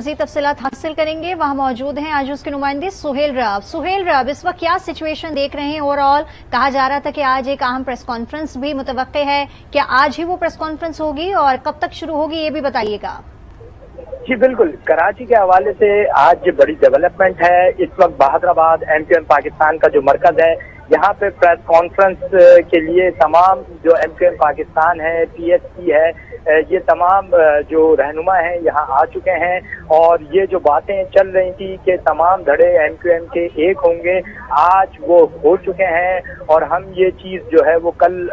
مزید تفصیلات حاصل کریں گے. وہاں موجود ہیں آج اس کے نمائندے سہیل راب. سہیل راب، اس وقت کیا سچویشن دیکھ رہے ہیں؟ اوور آل کہا جا رہا تھا کہ آج ایک اہم پریس کانفرنس بھی متوقع ہے. کیا آج ہی وہ پریس کانفرنس ہوگی اور کب تک شروع ہوگی یہ بھی بتائیے گا. جی بالکل، کراچی کے حوالے سے آج بڑی ڈیولپمنٹ ہے. اس وقت بہادرآباد MQM پاکستان کا جو مرکز ہے، یہاں پہ پریس کانفرنس کے لیے تمام جو MQM پاکستان ہے، PSP ہے، یہ تمام جو رہنما ہیں یہاں آ چکے ہیں. اور یہ جو باتیں چل رہی تھی کہ تمام دھڑے MQM کے ایک ہوں گے، آج وہ ہو چکے ہیں. اور ہم یہ چیز جو ہے وہ کل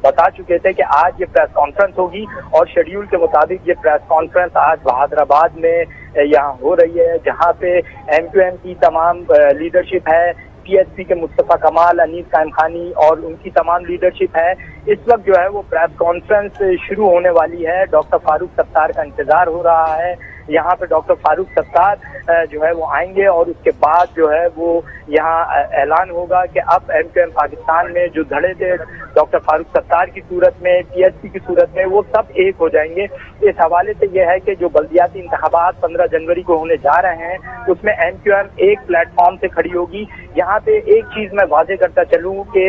بتا چکے تھے کہ آج یہ پریس کانفرنس ہوگی، اور شیڈیول کے مطابق یہ پریس کانفرنس آج بہادرآباد میں یہاں ہو رہی ہے، جہاں پہ MQM کی تمام لیڈرشپ ہے. PSP کے مصطفیٰ کمال، انیس قائم خانی اور ان کی تمام لیڈرشپ ہے. اس وقت جو ہے وہ پریس کانفرنس شروع ہونے والی ہے. ڈاکٹر فاروق ستار کا انتظار ہو رہا ہے. یہاں پہ ڈاکٹر فاروق ستار جو ہے وہ آئیں گے، اور اس کے بعد جو ہے وہ یہاں اعلان ہوگا کہ اب MQM پاکستان میں جو دھڑے تھے ڈاکٹر فاروق ستار کی صورت میں، PSP کی صورت میں، وہ سب ایک ہو جائیں گے. اس حوالے سے یہ ہے کہ جو بلدیاتی انتخابات 15 جنوری کو ہونے جا رہے ہیں، اس میں MQM ایک پلیٹ فارم سے کھڑی ہوگی. یہاں پہ ایک چیز میں واضح کرتا چلوں کہ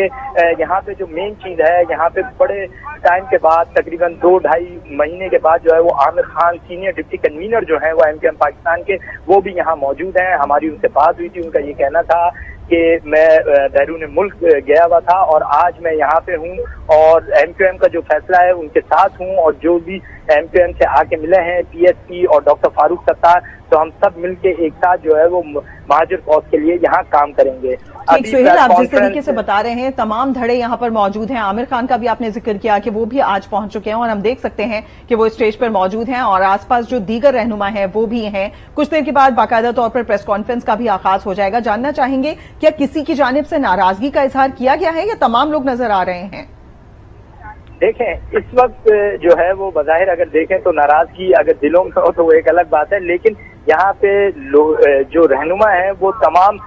یہاں پہ جو مین چیز ہے، یہاں پہ بڑے ٹائم کے بعد تقریباً 2-2.5 مہینے کے بعد جو ہے وہ Aamir Khan senior deputy convener جو ہیں وہ MQM پاکستان کے، وہ بھی یہاں موجود ہیں. ہماری ان سے بات ہوئی تھی، ان کا یہ کہنا تھا کہ میں بیرون ملک گیا ہوا تھا اور آج میں یہاں پہ ہوں، اور MQM کا جو فیصلہ ہے ان کے ساتھ ہوں، اور جو بھی MQM سے آ کے ملے ہیں PSP اور ڈاکٹر فاروق ستار، تو ہم سب مل کے ایک ساتھ جو ہے وہ مہاجر فوج کے لیے یہاں کام کریں گے. ٹھیک سہیل، آپ جس طریقے سے بتا رہے ہیں تمام دھڑے یہاں پر موجود ہیں. عامر خان کا بھی آپ نے ذکر کیا کہ وہ بھی آج پہنچ چکے ہیں، اور ہم دیکھ سکتے ہیں کہ وہ اسٹیج پر موجود ہیں، اور آس پاس جو دیگر رہنما ہیں وہ بھی ہیں. کچھ دیر کے بعد باقاعدہ طور پر پریس کانفرنس کا بھی آغاز ہو جائے گا. جاننا چاہیں گے کیا کسی کی جانب سے ناراضگی کا اظہار کیا گیا ہے یا تمام لوگ نظر آ رہے ہیں؟ دیکھیں، اس وقت جو ہے وہ بظاہر اگر دیکھیں تو ناراضگی اگر دلوں میں ہو تو وہ ایک الگ بات ہے، لیکن یہاں پہ جو رہنما ہیں وہ تمام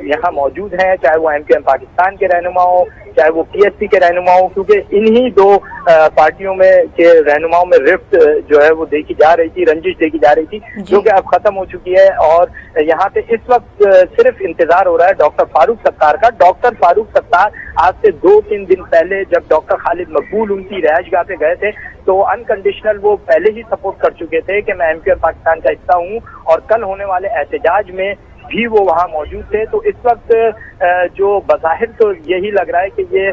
یہاں موجود ہیں، چاہے وہ MQM پاکستان کے رہنما ہوں، چاہے وہ PSP کے رہنما ہوں، کیونکہ انہی دو پارٹیوں میں کے رہنماؤں میں رفت جو ہے وہ دیکھی جا رہی تھی، رنجش دیکھی جا رہی تھی، جو کہ اب ختم ہو چکی ہے. اور یہاں پہ اس وقت صرف انتظار ہو رہا ہے ڈاکٹر فاروق ستار کا. ڈاکٹر فاروق ستار آج سے 2-3 دن پہلے جب ڈاکٹر خالد مقبول ان کی رہائش گاہ پہ گئے تھے تو انکنڈیشنل وہ پہلے ہی سپورٹ کر چکے تھے کہ میں MQM پاکستان کا حصہ ہوں، اور کل ہونے والے احتجاج میں بھی وہ وہاں موجود تھے. تو اس وقت جو بظاہر تو یہی لگ رہا ہے کہ یہ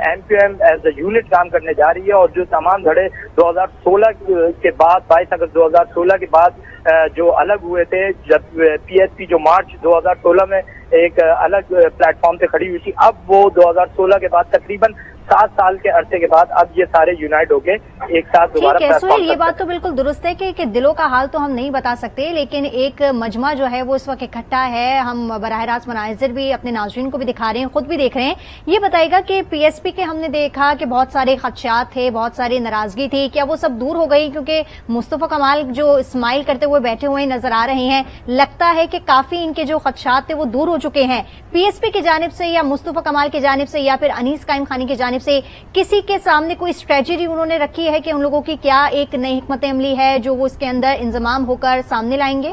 MQM ایز اے یونٹ کام کرنے جا رہی ہے، اور جو تمام دھڑے 2016 کے بعد 22 اگست 2016 کے بعد جو الگ ہوئے تھے، جب PSP جو مارچ 2016 میں ایک الگ پلیٹ فارم سے کھڑی ہوئی تھی، اب وہ 2016 کے بعد تقریباً 7 سال کے عرصے کے بعد اب یہ سارے یونائٹ ہو کے ایک ساتھ دوبارہ ٹھیک ہے سہیل، یہ بات تو بالکل درست ہے کہ دلوں کا حال تو ہم نہیں بتا سکتے، لیکن ایک مجمع جو ہے وہ اس وقت اکٹھا ہے. ہم براہ راست مناظر بھی اپنے ناظرین کو بھی دکھا رہے ہیں، خود بھی دیکھ رہے ہیں. یہ بتائے گا کہ PSP کے ہم نے دیکھا کہ بہت سارے خدشات تھے، بہت ساری ناراضگی تھی، کیا وہ سب دور ہو گئی؟ کیونکہ مصطفیٰ کمال جو اسمائل کرتے ہوئے بیٹھے ہوئے نظر آ رہے ہیں، لگتا ہے کہ کافی ان کے جو خدشات تھے وہ دور ہو چکے ہیں. PSP کی جانب سے یا مصطفیٰ کمال کی جانب سے یا پھر انیس قائم خانی کی جانب سے کسی کے سامنے کوئی اسٹریٹجی انہوں نے رکھی ہے کہ ان لوگوں کی کیا ایک نئی حکمت عملی ہے جو وہ اس کے اندر انضمام ہو کر سامنے لائیں گے؟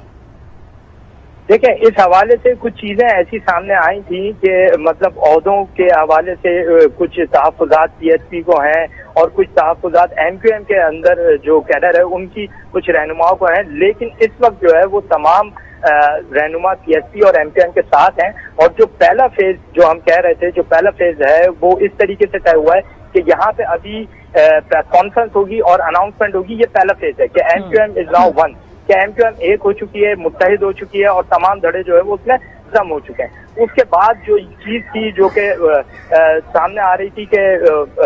دیکھیں، اس حوالے سے کچھ چیزیں ایسی سامنے آئی تھیں کہ مطلب عہدوں کے حوالے سے کچھ تحفظات PSP کو ہیں، اور کچھ تحفظات MQM کے اندر جو کیڈر ہے ان کی کچھ رہنماؤں کو ہیں. لیکن اس وقت جو ہے وہ تمام رہنما PSP اور MQM کے ساتھ ہیں. اور جو پہلا فیز جو ہم کہہ رہے تھے، جو پہلا فیز ہے وہ اس طریقے سے طے ہوا ہے کہ یہاں پہ ابھی پریس کانفرنس ہوگی اور اناؤنسمنٹ ہوگی. یہ پہلا فیز ہے کہ MQM از ناؤ ون، کہ MQM ایک ہو چکی ہے، متحد ہو چکی ہے، اور تمام دھڑے جو ہے وہ اس میں ضم ہو چکے ہیں. اس کے بعد جو چیز تھی جو کہ سامنے آ رہی تھی کہ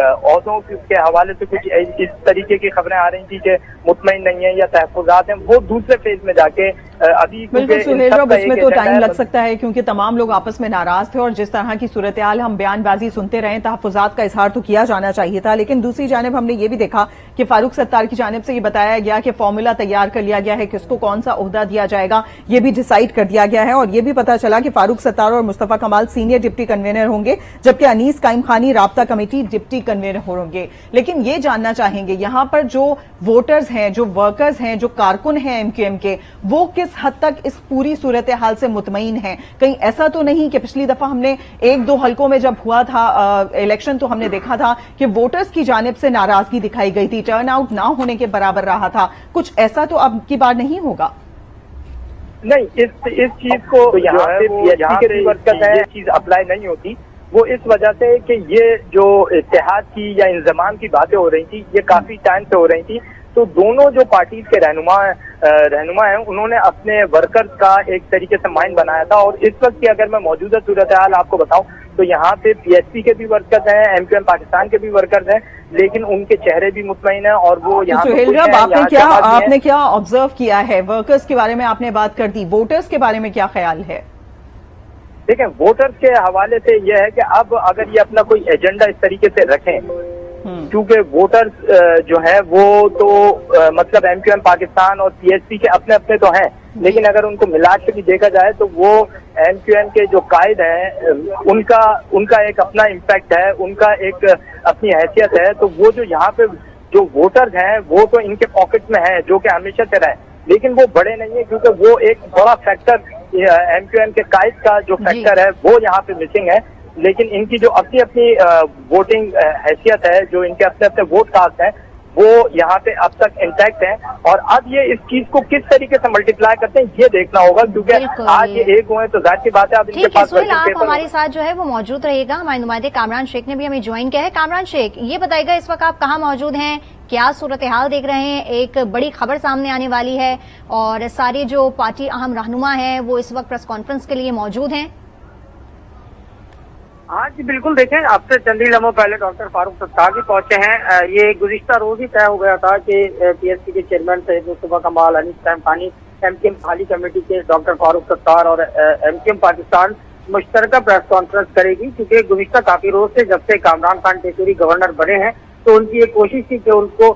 عہدوں کے حوالے سے کچھ اس طریقے کی خبریں آ رہی تھی کہ مطمئن نہیں ہیں یا تحفظات ہیں، وہ دوسرے فیز میں جا کے ابھی بالکل سہیل رب، اس میں تو ٹائم لگ سکتا ہے کیونکہ تمام لوگ آپس میں ناراض تھے، اور جس طرح کی صورتحال ہم بیان بازی سنتے رہے، تحفظات کا اظہار تو کیا جانا چاہیے تھا. لیکن دوسری جانب ہم نے یہ بھی دیکھا کہ فاروق ستار کی جانب سے یہ بتایا گیا کہ فارمولا تیار کر لیا گیا ہے، کس کو کون سا عہدہ دیا جائے گا یہ بھی ڈیسائیڈ کر دیا گیا ہے. اور یہ بھی پتہ چلا चला कि फारूक सत्तार और मुस्तफा कमाल सीनियर डिप्टी कन्वीनर होंगे, जबकि अनीस काइम खानी राब्ता कमेटी डिप्टी कन्वीनर होंगे। लेकिन ये जानना चाहेंगे यहाँ पर जो वोटर्स हैं, जो वर्कर्स हैं, जो कारकुन हैं एमक्यूएम के, वो किस हद तक इस पूरी सूरत हाल से मुतमईन हैं? कहीं ऐसा तो नहीं कि पिछली दफा हमने 1-2 हलकों में जब हुआ था इलेक्शन तो हमने देखा था कि वोटर्स की जानिब से नाराजगी दिखाई गई थी, टर्नआउट ना होने के बराबर रहा था, कुछ ऐसा तो अब की बार नहीं होगा? नहीं, इस चीज को यहाँ पे पीएचपी के वर्कर्स है, ये चीज अप्लाई नहीं होती। वो इस वजह से कि ये जो इत्तेहाद की या इंजमाम की बातें हो रही थी, ये काफी टाइम से हो रही थी। तो दोनों जो पार्टीज के रहनुमा हैं, उन्होंने अपने वर्कर्स का एक तरीके से माइंड बनाया था। और इस वक्त की अगर मैं मौजूदा सूरत हाल आपको बताऊं तो यहाँ पे पीएचपी के भी वर्कर्स हैं, एमक्यूएम पाकिस्तान के भी वर्कर्स हैं, लेकिन उनके चेहरे भी मुतमईन हैं और वो यहाँ आपने क्या ऑब्जर्व किया है? वर्कर्स के बारे में आपने बात कर दी, वोटर्स के बारे में क्या ख्याल है? देखें, वोटर्स के हवाले से यह है कि अब अगर ये अपना कोई एजेंडा इस तरीके से रखें, क्योंकि वोटर्स जो है वो तो मतलब एमक्यूएम पाकिस्तान और पीएचपी के अपने अपने तो हैं, लेकिन अगर उनको मिला के भी देखा जाए तो वो एमक्यूएम के जो कायद हैं उनका एक अपना इम्पैक्ट है, उनका एक अपनी हैसियत है। तो वो जो यहाँ पे जो वोटर्स हैं वो तो इनके पॉकेट में है, जो कि हमेशा से रहे, लेकिन वो बड़े नहीं है, क्योंकि वो एक बड़ा फैक्टर एमक्यूएम के कायद का जो फैक्टर है वो यहाँ पे मिसिंग है। लेकिन इनकी जो अपनी अपनी वोटिंग हैसियत है, जो इनके अपने अपने वोट कास्ट हैं, वो यहाँ पे अब तक इंटैक्ट है। और अब ये इस चीज को किस तरीके से मल्टीप्लाई करते हैं ये देखना होगा, क्योंकि आज ये एक हुए तो जाहिर सी बात है अब इनके पास आप हमारे साथ जो है वो मौजूद रहेगा। हमारे नुमाइंदे कामरान शेख ने भी हमें ज्वाइन किया है। कामरान शेख, ये बताइएगा इस वक्त आप कहाँ मौजूद हैं, क्या सूरत हाल देख रहे हैं? एक बड़ी खबर सामने आने वाली है और सारी जो पार्टी अहम रहनुमा है वो इस वक्त प्रेस कॉन्फ्रेंस के लिए मौजूद हैं। हाँ जी बिल्कुल, देखें, अब से चंद ही लम्हों पहले डॉक्टर फारूक सत्तार भी पहुंचे हैं। ये गुज़िश्ता रोज ही तय हो गया था कि पीएचपी के चेयरमैन सैयद मुस्तफा कमाल, अनीस काइम खानी, एमक्यूएम हाली कमेटी के डॉक्टर फारूक सत्तार और एमक्यूएम पाकिस्तान मुश्तरका प्रेस कॉन्फ्रेंस करेगी, क्योंकि गुज़िश्ता काफी रोज से जब से कामरान खान टेसूरी गवर्नर बने हैं तो उनकी एक कोशिश थी कि उनको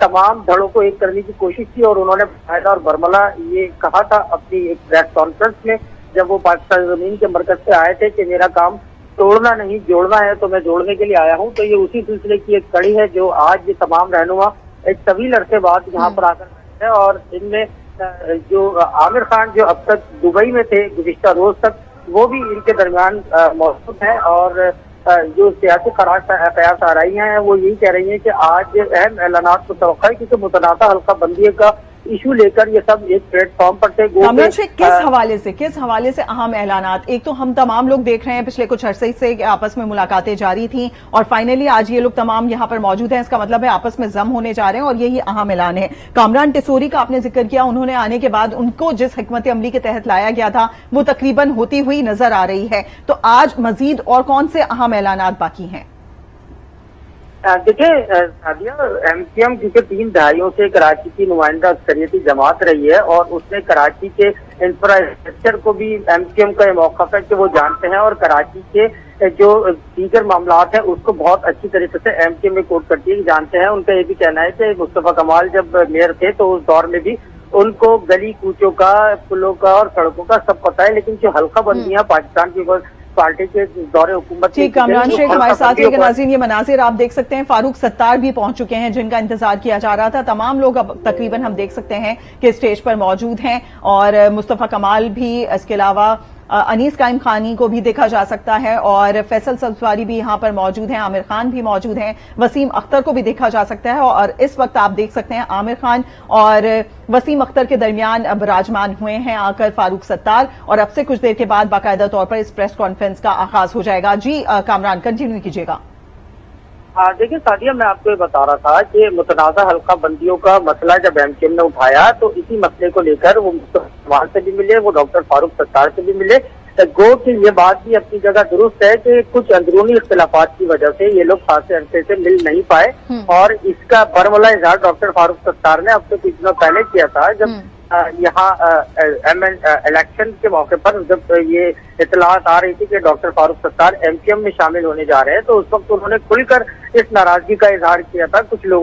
तमाम धड़ों को एक करने की कोशिश की। और उन्होंने फायदा और बरमला ये कहा था अपनी एक प्रेस कॉन्फ्रेंस में, जब वो पाकिस्तान जमीन के मरकज से आए थे कि मेरा काम तोड़ना नहीं जोड़ना है, तो मैं जोड़ने के लिए आया हूं। तो ये उसी सिलसिले की एक कड़ी है जो आज ये तमाम रहनुमा एक तवील अरसे बाद यहाँ पर आकर बैठे हैं। और इनमें जो आमिर खान जो अब तक दुबई में थे गुज़िश्ता रोज तक, वो भी इनके दरमियान मौजूद है। और जो सियासी कयास आ रही हैं वो यही कह रही हैं कि आज अहम ऐलानात को तवक्का है, क्योंकि मुतनाज़ा हल्का बंदी का इशू लेकर ये सब एक प्लेटफॉर्म पर थे। किस हवाले से अहम ऐलानात? एक तो हम तमाम लोग देख रहे हैं पिछले कुछ अरसे से कि आपस में मुलाकातें जारी थी और फाइनली आज ये लोग तमाम यहाँ पर मौजूद हैं, इसका मतलब है आपस में जम होने जा रहे हैं और यही अहम ऐलान है। कामरान टेसूरी का आपने जिक्र किया, उन्होंने आने के बाद उनको जिस हिकमत अमली के तहत लाया गया था वो तकरीबन होती हुई नजर आ रही है। तो आज मजीद और कौन से अहम ऐलानात बाकी हैं? देखिए सादिया, एमक्यूएम क्योंकि 3 दहाइयों से कराची की नुमाइंदा अक्सरियती जमात रही है और उसने कराची के इंफ्रास्ट्रक्चर को भी एमक्यूएम का ये मौक़िफ़ है कि वो जानते हैं और कराची के जो दीगर मामलात हैं उसको बहुत अच्छी तरीके से एमक्यूएम में कोट करती है जानते हैं। उनका ये भी कहना है कि मुस्तफा कमाल जब मेयर थे तो उस दौर में भी उनको गली कूचों का, पुलों का और सड़कों का सब पता है, लेकिन जो हल्का बंदियां पाकिस्तान की पार्टी के दौरे हुकूमत। ठीक, कामरान शेख हमारे साथ हैं। नाज़रीन, ये मनाजिर आप देख सकते हैं, फारूक सत्तार भी पहुंच चुके हैं जिनका इंतजार किया जा रहा था। तमाम लोग अब तकरीबन हम देख सकते हैं कि स्टेज पर मौजूद हैं और मुस्तफा कमाल भी, इसके अलावा अनीस काइम खानी को भी देखा जा सकता है और फैसल सब्जवारी भी यहाँ पर मौजूद हैं, आमिर खान भी मौजूद हैं, वसीम अख्तर को भी देखा जा सकता है। और इस वक्त आप देख सकते हैं आमिर खान और वसीम अख्तर के दरमियान विराजमान हुए हैं आकर फारूक सत्तार और अब से कुछ देर के बाद बाकायदा तौर पर इस प्रेस कॉन्फ्रेंस का आगाज हो जाएगा। जी कामरान, कंटिन्यू कीजिएगा। देखिए सादिया, मैं आपको ये बता रहा था कि मुतनाज़ा हल्का बंदियों का मसला जब एमक्यूएम ने उठाया तो इसी मसले को लेकर वो मुस्तफा से भी मिले, वो डॉक्टर फारूक सत्तार से भी मिले। गो कि ये बात भी अपनी जगह दुरुस्त है कि कुछ अंदरूनी इख्तिलाफात की वजह से ये लोग खासे अरसे से मिल नहीं पाए और इसका बरमला इजहार डॉक्टर फारूक सत्तार ने अब से कुछ दिनों पहले किया था, जब यहाँ इलेक्शन के मौके पर जब ये इत्तलात आ रही थी कि डॉक्टर फारूक सत्तार एमक्यूएम में शामिल होने जा रहे हैं, तो उस वक्त उन्होंने खुलकर इस नाराजगी का इजहार किया था। कुछ लोगों